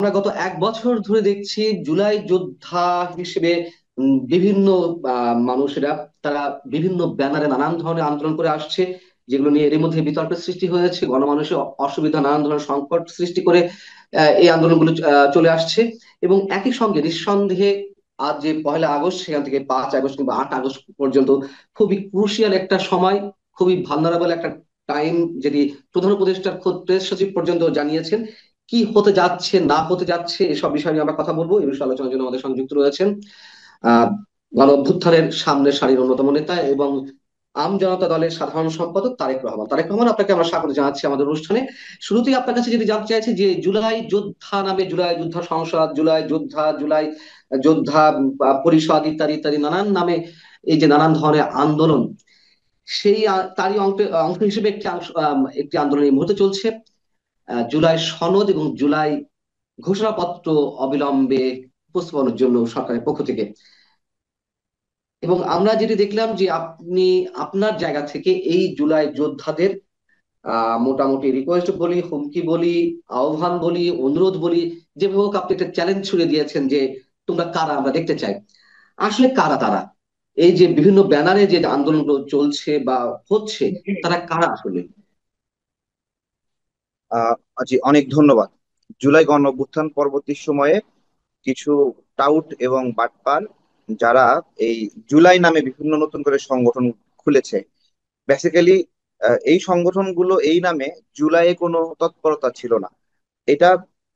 আমরা গত 1 বছর ধরে দেখছি জুলাই যোদ্ধা হিসেবে বিভিন্ন মানুষেরা তারা বিভিন্ন ব্যানারে নানান ধরনের আন্দোলন করে আসছে, যেগুলো নিয়ে এর মধ্যে বিতর্কের সৃষ্টি হয়েছে, গণমানুষের অসুবিধা, নানান ধরনের সংকট সৃষ্টি করে এই আন্দোলনগুলো চলে আসছে। এবং একই সঙ্গে নিঃসন্দেহে আজ যে 1লা আগস্ট, সেখান থেকে 5 আগস্ট কিংবা 8 আগস্ট পর্যন্ত খুবই ক্রুশিয়াল একটা সময়, খুবই ভালনারেবল একটা টাইম, যেটি প্রধান উপদেষ্টার খোদ প্রেস সচিব পর্যন্ত জানিয়েছেন। কি হতে যাচ্ছে না হতে যাচ্ছে এসব বিষয় নিয়ে আমরা কথা বলবো। এই বিষয়ে আলোচনার জন্য আমাদের সংযুক্ত রয়েছেন আহ গণ অভ্যুত্থানের সামনের সারির অন্যতম নেতা এবং আম জনতা দলের সাধারণ সম্পাদক তারেক রহমান। তারেক রহমান, আপনাকে আমরা স্বাগত জানাচ্ছি আমাদের অনুষ্ঠানে। শুরুতেই আপনার কাছে যেটি জানতে চাইছি যে জুলাই যোদ্ধা নামে, জুলাই যোদ্ধা সংসদ, জুলাই যোদ্ধা, জুলাই যোদ্ধা পরিষদ ইত্যাদি ইত্যাদি নানান নামে এই যে নানান ধরনের আন্দোলন, সেই তারই অংশ অংশ হিসেবে একটি আন্দোলন এই মুহূর্তে চলছে। জুলাই সনদ এবং জুলাই ঘোষণাপত্র অবিলম্বে উপস্থাপনের জন্য সরকারের পক্ষ থেকে। এবং আমরা যেটি দেখলাম যে আপনি আপনার জায়গা থেকে এই জুলাই যোদ্ধাদের মোটামুটি রিকোয়েস্ট বলি, হুমকি বলি, আহ্বান বলি, অনুরোধ বলি, যেভাবে হোক আপনি একটা চ্যালেঞ্জ ছুড়ে দিয়েছেন যে তোমরা কারা, আমরা দেখতে চাই। আসলে কারা তারা? এই যে বিভিন্ন ব্যানারে যে আন্দোলনগুলো চলছে বা হচ্ছে, তারা কারা আসলে? আহ জি, অনেক ধন্যবাদ। জুলাই গণ অভ্যুত্থান পরবর্তী সময়ে কিছু টাউট এবং বাটপার যারা এই জুলাই নামে বিভিন্ন নতুন করে সংগঠন খুলেছে। বেসিক্যালি এই সংগঠনগুলো এই নামে জুলাইয়ে কোনো তৎপরতা ছিল না। এটা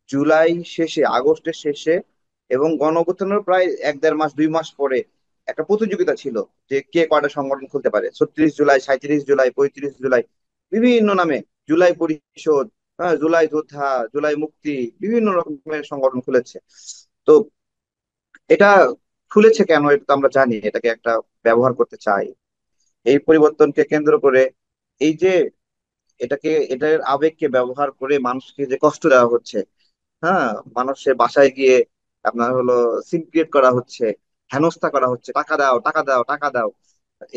জুলাই শেষে, আগস্টের শেষে এবং গণ অভ্যুত্থানের প্রায় 1-1.5 মাস 2 মাস পরে একটা প্রতিযোগিতা ছিল যে কে কয়টা সংগঠন খুলতে পারে। 36 জুলাই, 37 জুলাই, 35 জুলাই, বিভিন্ন নামে, জুলাই পরিষদ, হ্যাঁ, জুলাই যোদ্ধা, জুলাই মুক্তি, বিভিন্ন রকমের সংগঠন খুলেছে। তো এটা খুলেছে কেন, এটা তো আমরা জানি, এটাকে একটা ব্যবহার করতে চাই। এই পরিবর্তনকে কেন্দ্র করে, এই যে এটার আবেগকে ব্যবহার করে মানুষকে যে কষ্ট দেওয়া হচ্ছে, হ্যাঁ, মানুষের বাসায় গিয়ে আপনার হলো সিন ক্রিয়েট করা হচ্ছে, হেনস্থা করা হচ্ছে, টাকা দাও, টাকা দাও, টাকা দাও,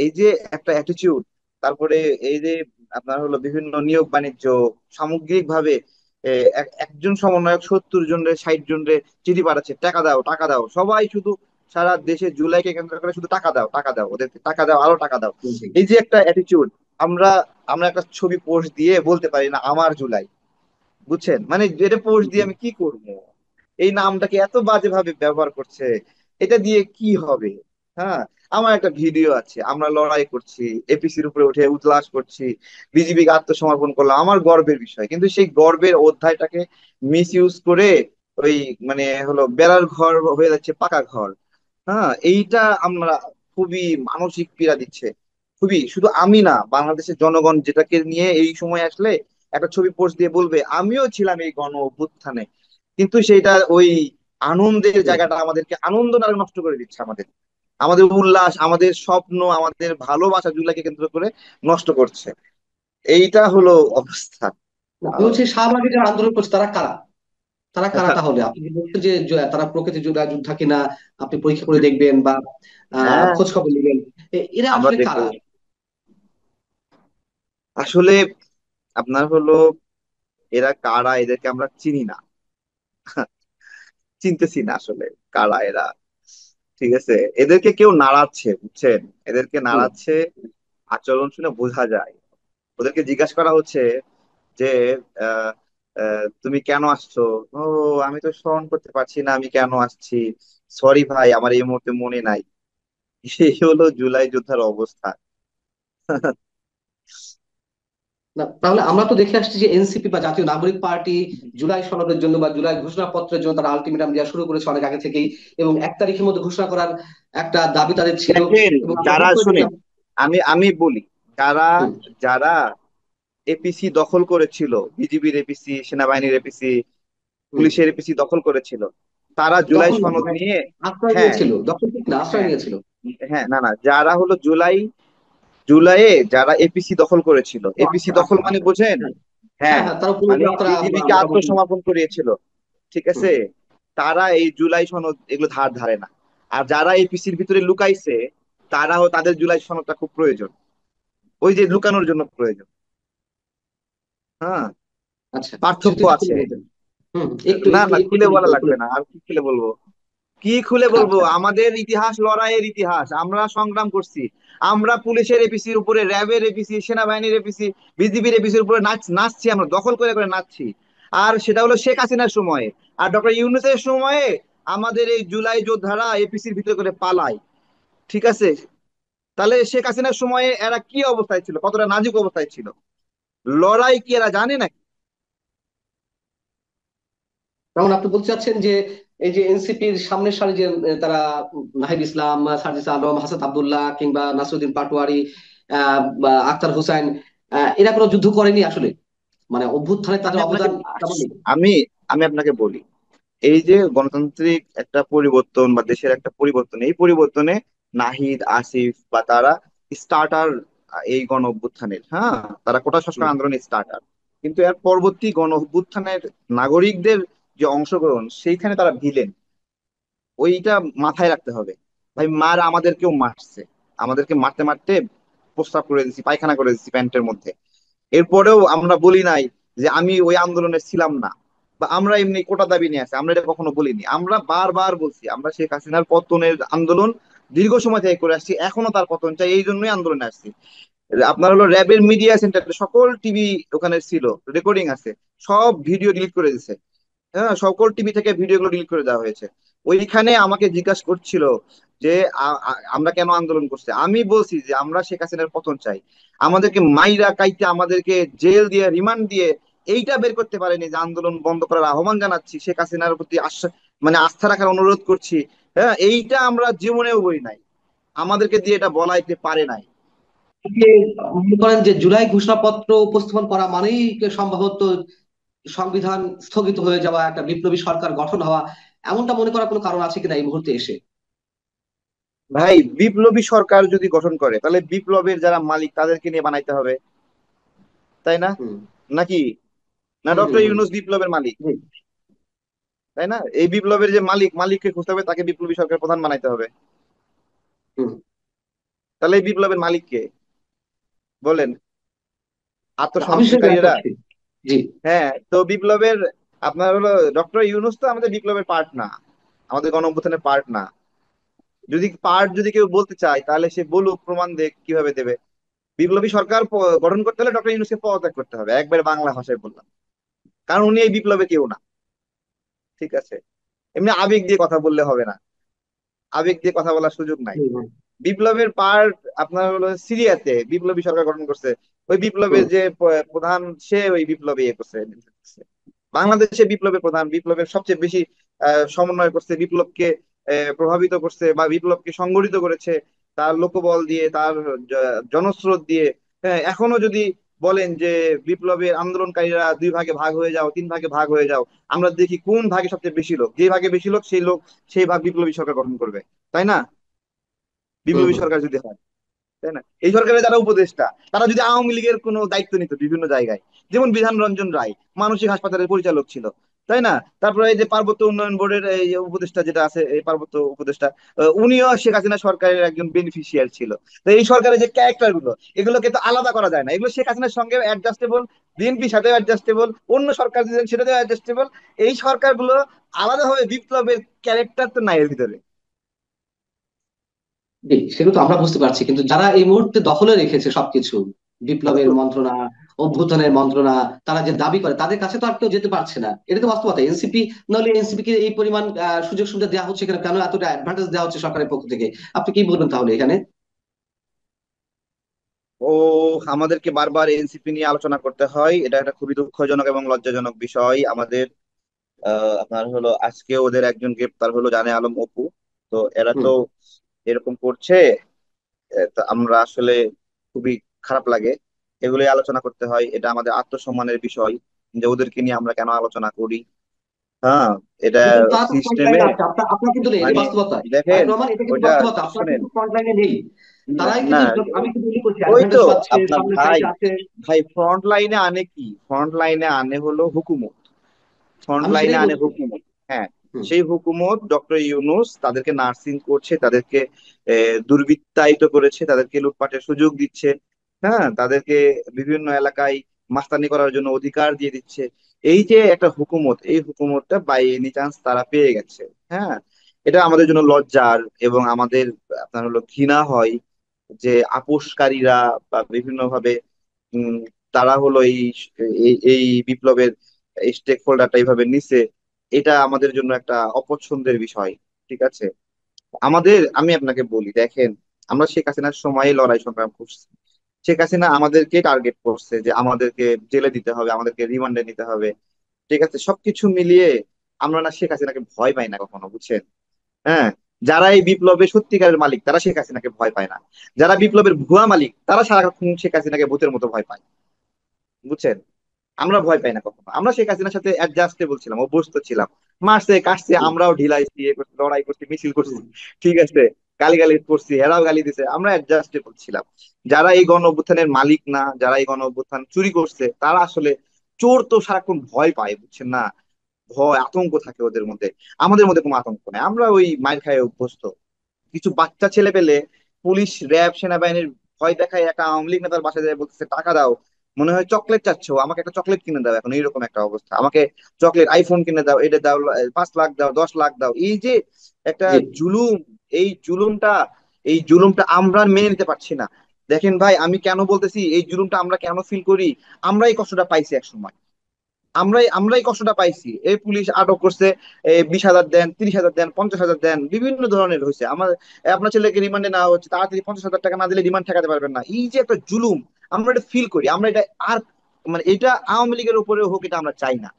এই যে একটা অ্যাটিটিউড। তারপরে এই যে আপনার হলো বিভিন্ন নিয়োগ বাণিজ্য, সামগ্রিক ভাবে একজন সমন্বয়ক 70 জন রে, 60 জন রে চিঠি পাঠাচ্ছে, টাকা দাও, টাকা দাও, সবাই শুধু সারা দেশে জুলাইকে কেন্দ্র করে শুধু টাকা দাও, টাকা দাও, ওদেরকে টাকা দাও, আরো টাকা দাও। এই যে একটা অ্যাটিটিউড, আমরা আমরা একটা ছবি পোস্ট দিয়ে বলতে পারি না আমার জুলাই, বুঝছেন? মানে এটা পোস্ট দিয়ে আমি কি করব? এই নামটাকে এত বাজে ভাবে ব্যবহার করছে, এটা দিয়ে কি হবে? হ্যাঁ, আমার একটা ভিডিও আছে, আমরা লড়াই করছি, এপিসির উপরে উঠে উজলাস করছি, বিজিবিকে আত্মসমর্পণ করলাম, আমার গর্বের বিষয়। কিন্তু সেই গর্বের অধ্যায়টাকে মিস ইউজ করে ওই মানে হলো বেড়ার ঘর হয়ে যাচ্ছে পাকা ঘর। হ্যাঁ, এইটা আমরা খুবই মানসিক পীড়া দিচ্ছে। খুবই, শুধু আমি না, বাংলাদেশের জনগণ যেটাকে নিয়ে এই সময় আসলে একটা ছবি পোস্ট দিয়ে বলবে আমিও ছিলাম এই গণ অভ্যুত্থানে, কিন্তু সেটা ওই আনন্দের জায়গাটা আমাদেরকে আনন্দ না নষ্ট করে দিচ্ছে, আমাদের আমাদের উল্লাস, আমাদের স্বপ্ন, আমাদের ভালোবাসা জুলাইকে কেন্দ্র করে নষ্ট করছে। এইটা হলো অবস্থা। আপনি আহ, হচ্ছে শাহবাগে যারা আন্দোলন করছে তারা কারা? তারা কারা তাহলে? আপনি কি বলছেন যে তারা প্রকৃতি যোদ্ধা যোদ্ধা কিনা? আপনি পরীক্ষা করে দেখবেন বা হ্যাঁ, খোঁজ খবর নেবেন। এরা আমরা আসলে দেখবো। কারা? আসলে আপনার হলো এরা কারা, এদেরকে আমরা চিনি না, চিনতেছি না আসলে কারা এরা। ঠিক আছে, এদেরকে কেউ নাড়াচ্ছে, বুঝছেন? এদেরকে হুম। নাড়াচ্ছে, আচরণ শুনে বোঝা যায়। ওদেরকে জিজ্ঞাসা করা হচ্ছে যে আহ, তুমি কেন আসছো? ও, আমি তো স্মরণ করতে পারছি না আমি কেন আসছি, সরি ভাই, আমার এই মুহূর্তে মনে নাই। এই হলো জুলাই যোদ্ধার অবস্থা। না, তাহলে আমরা তো দেখে আসছি যে এনসিপি বা জাতীয় নাগরিক পার্টি জুলাই সনদের জন্য বা জুলাই ঘোষণাপত্রের জন্য তারা আলটিমেটাম দেওয়া শুরু করেছে অনেক আগে থেকেই, এবং 1 তারিখের মধ্যে ঘোষণা করার একটা দাবি তাদের ছিল। দেখেন, এবং আমরা যারা হুট করে শুনেন, দেখলাম। আমি আমি বলি, যারা হুম। যারা এপিসি দখল করেছিল, বিজিবির এপিসি, সেনাবাহিনীর এপিসি, হুম। পুলিশের এপিসি দখল করেছিল, তারা জুলাই দখল না, সনদ মানে নিয়ে, আশ্রয় হ্যাঁ, নিয়েছিল, দখল ঠিক না, আশ্রয় হ্যাঁ, নিয়েছিল। হ্যাঁ, না না, যারা হলো জুলাইয়ে যারা এপিসি দখল করেছিল, ও এপিসি আচ্ছা দখল আচ্ছা মানে আচ্ছা। বোঝেন? হ্যাঁ হ্যাঁ হ্যাঁ, হ্যাঁ, তারা মানে পুরোপুরি আপনারা বিজিবিকে মোটামুটি। আত্মসমর্পণ করিয়েছিল। ঠিক হুম। আছে, তারা এই জুলাই সনদ এগুলো ধার ধারে না। আর যারা এপিসির ভিতরে লুকাইছে, তারাও, তাদের জুলাই সনদটা খুব প্রয়োজন, ওই যে লুকানোর জন্য প্রয়োজন। হ্যাঁ, আচ্ছা, পার্থক্য সেটা একটু খুলে আছে। বলতেন। একটু না একটু না, একটু খুলে যদি বলা খুলে লাগবে না, আর কি খুলে বলবো? কি খুলে বলবো? আচ্ছা। আমাদের ইতিহাস লড়াইয়ের ইতিহাস, আমরা সংগ্রাম করছি। আমরা পুলিশের এপিসির উপরে, র্যাবের এপিসি, সেনাবাহিনীর এপিসি, বিজিবির এপিসির উপরে নাচছি, আমরা দখল করে করে নাচছি। আর সেটা হলো শেখ হাসিনার সময়ে। আর ডক্টর ইউনূসের সময়ে আমাদের এই জুলাই যোদ্ধারা এপিসির ভিতরে করে পালায়। ঠিক আছে? তাহলে শেখ হাসিনার সময়ে এরা কি অবস্থায় ছিল, কতটা নাজুক অবস্থায় ছিল? লড়াই কি এরা জানে নাকি? যেমন আপনি বলতে চাচ্ছেন যে এই যে এনসিপির সামনের সারি যে তারা নাহিদ ইসলাম, সার্জিস আলম, হাসান আব্দুল্লাহ কিংবা নাসিরউদ্দিন পাটোয়ারি, বা আক্তার হোসেন, এরা কোনো যুদ্ধ করেনি আসলে, মানে অভ্যুত্থানে আমি তাদের আপনাকে অবদান তেমন নেই। আমি আমি আপনাকে বলি, এই যে গণতান্ত্রিক একটা পরিবর্তন বা দেশের একটা পরিবর্তন, এই পরিবর্তনে নাহিদ, আসিফ বা তারা স্টার্টার, এই গণ অভ্যুত্থানের, হ্যাঁ, তারা কোটা হুম। সংস্কার আন্দোলনের স্টার্টার। কিন্তু এর পরবর্তী গণ অভ্যুত্থানের নাগরিকদের যে অংশগ্রহণ, সেইখানে তারা ভিলেন। ওইটা মাথায় রাখতে হবে। ভাই, আমাদেরকেও মারছে, আমাদেরকে মারতে মারতে প্রস্রাব করে দিচ্ছি, পায়খানা করে দিচ্ছি প্যান্টের মধ্যে। এরপরেও আমরা বলি নাই যে আমি ওই আন্দোলনে ছিলাম না, বা আমরা এমনি কোটা দাবি নিয়ে আসি, আমরা এটা কখনো বলিনি। আমরা বারবার বলছি আমরা শেখ হাসিনার পতনের আন্দোলন দীর্ঘ সময় থেকে করে আসছি, এখনো তার পতন চাই, এই জন্যই আন্দোলনে আসছি। আপনার হলো র্যাবের মিডিয়া সেন্টার, সকল টিভি ওখানে ছিল, রেকর্ডিং আছে, সব ভিডিও ডিলিট করে দিছে। হ্যাঁ, সকল টিভি থেকে ভিডিওগুলো ডিলিট করে দেওয়া হয়েছে। ওইখানে আমাকে জিজ্ঞাসা করছিল যে আমরা কেন আন্দোলন করছি। আমি বলছি যে আমরা শেখ হাসিনার পতন চাই। আমাদেরকে মাইরা কাইতে, আমাদেরকে জেল দিয়ে, রিমান্ড দিয়ে এইটা বের করতে পারেনি যে আন্দোলন বন্ধ করার আহ্বান জানাচ্ছি, শেখ হাসিনার প্রতি মানে আস্থা রাখার অনুরোধ করছি। হ্যাঁ, এইটা আমরা জীবনেও বলি নাই, আমাদেরকে দিয়ে এটা বলাইতে পারে নাই। আপনি মনে করেন যে জুলাই ঘোষণাপত্র উপস্থাপন করা মানেই সম্ভবত সংবিধান স্থগিত হয়ে যাওয়া, একটা বিপ্লবী সরকার গঠন হওয়া, এমনটা মনে করার কোনো কারণ আছে কিনা এই মুহূর্তে এসে? ভাই, বিপ্লবী সরকার যদি গঠন করে তাহলে বিপ্লবের যারা মালিক তাদেরকে নিয়ে বানাইতে হবে, তাই না? হুম নাকি? না, হুম হুম ডক্টর হুম। ইউনূস বিপ্লবের মালিক, জি। তাই না? এই বিপ্লবের যে মালিক, মালিককে খুঁজতে হবে, তাকে বিপ্লবী সরকার প্রধান বানাইতে হবে। হুম। তাহলে এই বিপ্লবের মালিক কে বলেন? আমি সেটা জানতে আত্মসমর্পণকারীরা। চাচ্ছি। জি। হ্যাঁ, তো বিপ্লবের, আপনার হলো ডক্টর ইউনূস তো আমাদের বিপ্লবের পার্ট না, আমাদের গণ অভ্যুত্থানের পার্ট না। যদি পার্ট যদি কেউ বলতে চায় তাহলে সে বলুক, প্রমাণ দেখ, কিভাবে দেবে? বিপ্লবী সরকার গঠন করতে হলে ডক্টর ইউনূসকে পদত্যাগ করতে হবে, একবারে বাংলা ভাষায় বললাম। কারণ উনি এই বিপ্লবে কেউ না। ঠিক আছে? এমনি আবেগ দিয়ে কথা বললে হবে না, আবেগ দিয়ে কথা বলার সুযোগ নাই। হুম হুম বিপ্লবের পার্ট আপনার হলো সিরিয়াতে বিপ্লবী সরকার গঠন করছে, ওই বিপ্লবের হুম। যে প্রধান, সে ওই বিপ্লবে ইয়ে করছে। বাংলাদেশে বিপ্লবের প্রধান, বিপ্লবের সবচেয়ে বেশি সমন্বয় করছে, বিপ্লবকে প্রভাবিত করছে বা বিপ্লবকে সংগঠিত করেছে তার লোকবল দিয়ে, তার জনস্রোত দিয়ে। হ্যাঁ, এখনো যদি বলেন যে বিপ্লবের আন্দোলনকারীরা দুই ভাগে ভাগ হয়ে যাও, তিন ভাগে ভাগ হয়ে যাও, আমরা দেখি কোন ভাগে সবচেয়ে বেশি লোক, যে ভাগে বেশি লোক সেই লোক সেই ভাগ বিপ্লবী সরকার গঠন করবে, তাই না? হুম বিপ্লবী হুম। সরকার যদি হয়, তাই না? এই সরকারের যারা উপদেষ্টা, তারা যদি আওয়ামী লীগের কোনো দায়িত্ব নিত বিভিন্ন জায়গায়, যেমন বিধান রঞ্জন রায় মানসিক হাসপাতালের পরিচালক ছিল, তাই না? তারপরে এই যে পার্বত্য উন্নয়ন বোর্ডের এই যে উপদেষ্টা যেটা আছে, এই পার্বত্য উপদেষ্টা, উনিও শেখ হাসিনা সরকারের একজন বেনিফিশিয়ার ছিল। তো এই সরকারের যে ক্যারেক্টার গুলো, এগুলোকে তো আলাদা করা যায় না, এগুলো শেখ হাসিনার সঙ্গে অ্যাডজাস্টেবল, বিএনপির সাথেও অ্যাডজাস্টেবল, অন্য সরকার যেটা সেটাতেও অ্যাডজাস্টেবল। এই সরকারগুলো আলাদাভাবে বিপ্লবের ক্যারেক্টার তো নাই এর ভিতরে। জি, সেগুলো তো আমরা বুঝতে পারছি, কিন্তু যারা এই মুহূর্তে দখলে রেখেছে সবকিছু, বিপ্লবের তো মন্ত্রণা, অভ্যুত্থানের মন্ত্রণা, তারা যে দাবি করে তাদের কাছে তো আর কেউ যেতে পারছে না, এটা তো বাস্তবতা। এনসিপি, নাহলে এনসিপি কে এই পরিমাণ সুযোগ সুবিধা দেওয়া হচ্ছে কেন, কেন এতটা অ্যাডভান্টেজ দেওয়া হচ্ছে সরকারের পক্ষ থেকে? আপনি কি বলবেন তাহলে এখানে? ও, আমাদেরকে বারবার এনসিপি নিয়ে আলোচনা করতে হয়, এটা একটা খুবই দুঃখজনক এবং লজ্জাজনক বিষয় আমাদের। আপনার হলো আজকে ওদের একজন গ্রেপ্তার হলো, জানে আলম অপু। তো এরা তো হুম। এরকম করছে, তো আমরা আসলে খুবই খারাপ লাগে। এগুলোই আলোচনা করতে হয়, এটা আমাদের আত্মসম্মানের বিষয় যে ওদেরকে নিয়ে আমরা কেন আলোচনা করি। হ্যাঁ, এটা কিন্তু তারা তো ফ্রন্ট সিস্টেমে, লাইনে আছে, আপনার আপনার কিন্তু নেই, এটা মানে বাস্তবতা। দেখেন, তারেক রহমান, এটা কিন্তু ওইটা বাস্তবতা, আপনার শুনেন। কিন্তু ফ্রন্ট লাইনে নেই। না তারাই না, কিন্তু, আমি কিন্তু মনে করছি ওই তো অ্যাডভান্টেজ পাচ্ছে, আপনার সামনের ভাই, সারিতে আছে। ভাই ফ্রন্ট লাইনে আনে কি? ফ্রন্ট লাইনে আনে হলো হুকুমত, ফ্রন্ট আমি লাইনে সেটাই আনে বলছি। হুকুমত। হ্যাঁ, হুম। সেই হুকুমত ডক্টর ইউনূস তাদেরকে নার্সিং করছে, তাদেরকে দুর্বৃত্তায়িত করেছে, তাদেরকে লুটপাটের সুযোগ দিচ্ছে। হ্যাঁ, তাদেরকে বিভিন্ন এলাকায় মাস্তানি করার জন্য অধিকার দিয়ে দিচ্ছে। এই যে একটা হুকুমত, এই হুকুমতটা বাই এনি চান্স তারা পেয়ে গেছে। হ্যাঁ, এটা আমাদের জন্য লজ্জার, এবং আমাদের আপনার হলো ঘৃণা হয় যে আপোসকারীরা বা বিভিন্ন ভাবে উম, তারা হলো এই বিপ্লবের স্টেক হোল্ডারটা এইভাবে নিছে। এটা আমাদের জন্য একটা অপছন্দের বিষয়। ঠিক আছে, আমি আপনাকে বলি, দেখেন, আমরা শেখ হাসিনার সময় লড়াই সংগ্রাম করছি। শেখ হাসিনা আমাদেরকে টার্গেট করছে যে আমাদেরকে জেলে দিতে হবে, আমাদেরকে রিমান্ডে নিতে হবে। ঠিক আছে, সবকিছু মিলিয়ে আমরা না শেখ হাসিনাকে ভয় পাই না কখনো, বুঝছেন? হ্যাঁ, যারা এই বিপ্লবের সত্যিকারের মালিক তারা শেখ হাসিনাকে ভয় পায় না। যারা বিপ্লবের ভুয়া মালিক তারা সারাক্ষণ শেখ হাসিনাকে ভূতের মতো ভয় পায়, বুঝছেন? আমরা ভয় পাই না কখনো। আমরা শেখ হাসিনার সাথে অ্যাডজাস্টেবল ছিলাম, অভ্যস্ত ছিলাম। মারছে কাটছে, আমরাও ঢিলাইছি, ইয়ে করছি, লড়াই করছি, মিছিল করছি। ঠিক আছে, গালি করছি, এরাও গালি দিছে, আমরা অ্যাডজাস্টেবল ছিলাম। যারা এই গণ অভ্যুত্থানের মালিক না, যারা এই গণ অভ্যুত্থান চুরি করছে, তারা আসলে চোর তো সারাক্ষণ ভয় পায়, বুঝছেন না? ভয় আতঙ্ক থাকে ওদের মধ্যে। আমাদের মধ্যে কোনো আতঙ্ক নেই, আমরা ওই মাইর খায় অভ্যস্ত। কিছু বাচ্চা ছেলে পেলে পুলিশ, র্যাব, সেনাবাহিনীর ভয় দেখায় একটা আওয়ামী লীগ নেতার বাসায় যায়, বলতেছে টাকা দাও, মনে হয় চকলেট চাচ্ছ, আমাকে একটা চকলেট কিনে দাও, এখন এইরকম একটা অবস্থা, আমাকে চকলেট, আইফোন কিনে দাও, এটা দাও, 5 লাখ দাও, 10 লাখ দাও। এই যে একটা জি। জুলুম, এই জুলুমটা, এই জুলুমটা আমরা মেনে নিতে পারছি না। দেখেন ভাই, আমি কেন বলতেছি এই জুলুমটা আমরা কেন ফিল করি, আমরা এই কষ্টটা পাইছি এক সময়। আমরাই কষ্টটা পাইছি। এই পুলিশ আটক করছে, 20,000 দেন, 30,000 দেন, 50,000 দেন, বিভিন্ন ধরনের হয়েছে। আপনার ছেলেকে রিমান্ডে নেওয়া হচ্ছে, তাড়াতাড়ি 50,000 টাকা না দিলে রিমান্ড ঠেকাতে পারবেন না। এই যে একটা জুলুম, আমরা এটা ফিল করি, আমরা এটা আর মানে এটা আওয়ামী লীগের উপরে হোক, এটা আমরা চাই না।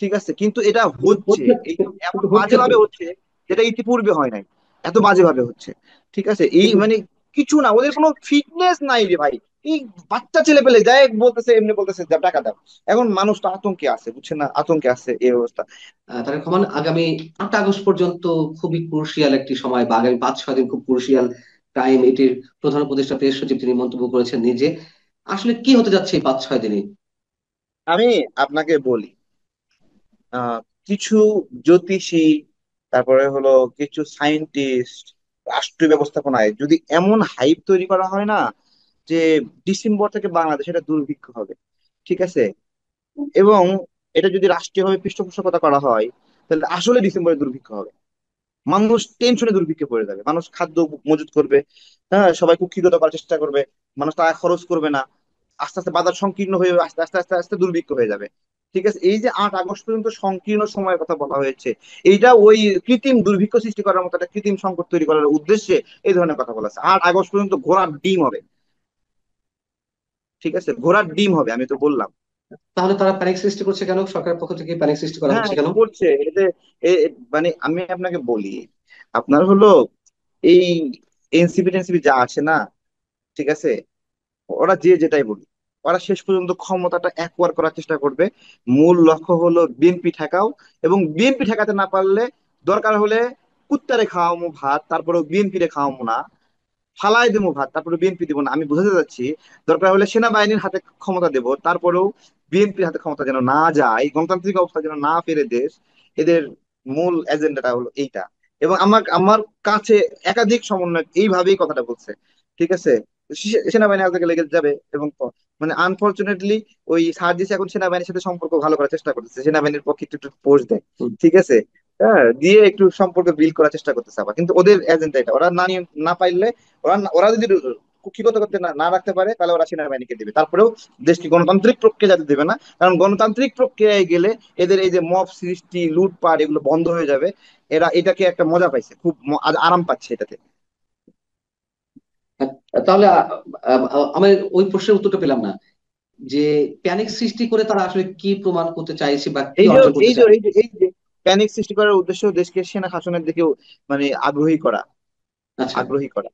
ঠিক আছে, কিন্তু এটা কিন্তু হচ্ছে, হচ্ছে, এই এমন কিন্তু হচ্ছে তো। বাজেভাবে হচ্ছে যেটা ইতিপূর্বে হয় নাই, এত বাজেভাবে হচ্ছে। ঠিক আছে, এই কিন্তু মানে কিছু না, ওদের কোনো ফিটনেস নাই রে ভাই। এই বাচ্চা ছেলে পেলে যায় বলতেছে, এমনি বলতেছে যা টাকা দাও। এখন মানুষটা আতঙ্কে আছে, বুঝছেন না? আতঙ্কে আছে, এই অবস্থা। তার সমান আগামী 8 আগস্ট পর্যন্ত খুবই ক্রুশিয়াল একটি সময়, বা আগামী 5-6 দিন খুব ক্রুশিয়াল টাইম। এটির প্রধান উপদেষ্টা প্রেস সচিব তিনি মন্তব্য করেছেন নিজে। আসলে কি হতে যাচ্ছে এই 5-6 দিনে? আমি আপনাকে বলি, আহ কিছু জ্যোতিষী, তারপরে হলো কিছু সায়েন্টিস্ট, রাষ্ট্রীয় ব্যবস্থাপনায় যদি এমন হাইপ তৈরি করা হয় না যে ডিসেম্বর থেকে বাংলাদেশ এটা দুর্ভিক্ষ হবে। ঠিক আছে, এবং এটা যদি রাষ্ট্রীয়ভাবে পৃষ্ঠপোষকতা করা হয়, তাহলে আসলে ডিসেম্বরে দুর্ভিক্ষ হবে। মানুষ টেনশনে দুর্ভিক্ষে পড়ে যাবে, মানুষ খাদ্য মজুত করবে, হ্যাঁ, সবাই কুক্ষিগত করার চেষ্টা করবে, মানুষ টাকা খরচ করবে না। আস্তে আস্তে বাজার সংকীর্ণ হয়ে আস্তে আস্তে আস্তে আস্তে দুর্ভিক্ষ হয়ে যাবে। ঠিক আছে, এই যে 8 আগস্ট পর্যন্ত সংকীর্ণ সময়ের কথা বলা হয়েছে, এইটা ওই কৃত্রিম দুর্ভিক্ষ সৃষ্টি করার মতো একটা কৃত্রিম সংকট তৈরি করার উদ্দেশ্যে এই ধরনের কথা বলা আছে। 8 আগস্ট পর্যন্ত ঘোড়ার ডিম হবে। ঠিক আছে, ঘোড়ার ডিম হবে, আমি তো বললাম। তাহলে তারা প্যানিক সৃষ্টি করছে কেন? সরকারের পক্ষ থেকে প্যানিক সৃষ্টি করা হ্যাঁ, হচ্ছে কেন? করছে এতে। মানে আমি আপনাকে বলি, আপনার হলো এই এনসিপি টেনসিপি যা আছে না, ঠিক আছে, ওরা যে যেটাই বলি, ওরা শেষ পর্যন্ত ক্ষমতাটা একবার করার চেষ্টা করবে। মূল লক্ষ্য হলো বিএনপি ঠেকাও, এবং বিএনপি ঠেকাতে না পারলে দরকার হলে কুত্তারে খাওয়ামো ভাত, তারপরেও বিএনপি রে খাওয়ামো না। ফালাই দেবো ভাত, তারপরে বিএনপি দিব না, আমি বুঝাতে চাচ্ছি। দরকার হলে সেনাবাহিনীর হাতে ক্ষমতা দেব, তারপরেও বিএনপির হাতে ক্ষমতা যেন না যায়, গণতান্ত্রিক অবস্থা যেন না ফেরে দেশ। এদের মূল এজেন্ডাটা হলো এইটা। এবং আমার আমার কাছে একাধিক সমন্বয় এইভাবেই কথাটা বলছে। ঠিক আছে, সেনাবাহিনী হাতে লেগে যাবে। এবং মানে আনফরচুনেটলি ওই সার্জিস এখন সেনাবাহিনীর সাথে সম্পর্ক ভালো করার চেষ্টা করতেছে, সেনাবাহিনীর পক্ষে একটু একটু পোস্ট দেয়। হুম। ঠিক আছে, হ্যাঁ, দিয়ে একটু সম্পর্ক বিল্ড করার চেষ্টা করতেছে আবার, কিন্তু ওদের এজেন্ডা এটা, ওরা না নিয়ে না পাইলে, ওরা যদি কুক্ষিগত করতে না রাখতে পারে, তাহলে ওরা সেনাবাহিনীকে দিবে। তারপরেও দেশকে গণতান্ত্রিক প্রক্রিয়া যাতে দেবে না, কারণ গণতান্ত্রিক প্রক্রিয়ায় গেলে এদের এই যে মব সৃষ্টি, লুটপাট, এগুলো বন্ধ হয়ে যাবে। এরা এটাকে একটা মজা পাইছে, খুব আরাম পাচ্ছে এটাতে। তাহলে আমার ওই প্রশ্নের উত্তরটা পেলাম না, যে প্যানিক সৃষ্টি করে তারা আসলে কি প্রমাণ করতে চাইছে বা কি এই যে অর্জন করতে এই যে চায়? এই যে এই যে প্যানিক সৃষ্টি করার উদ্দেশ্য দেশকে সেনা শাসনের দিকে মানে আগ্রহী করা, আচ্ছা। আগ্রহী করা।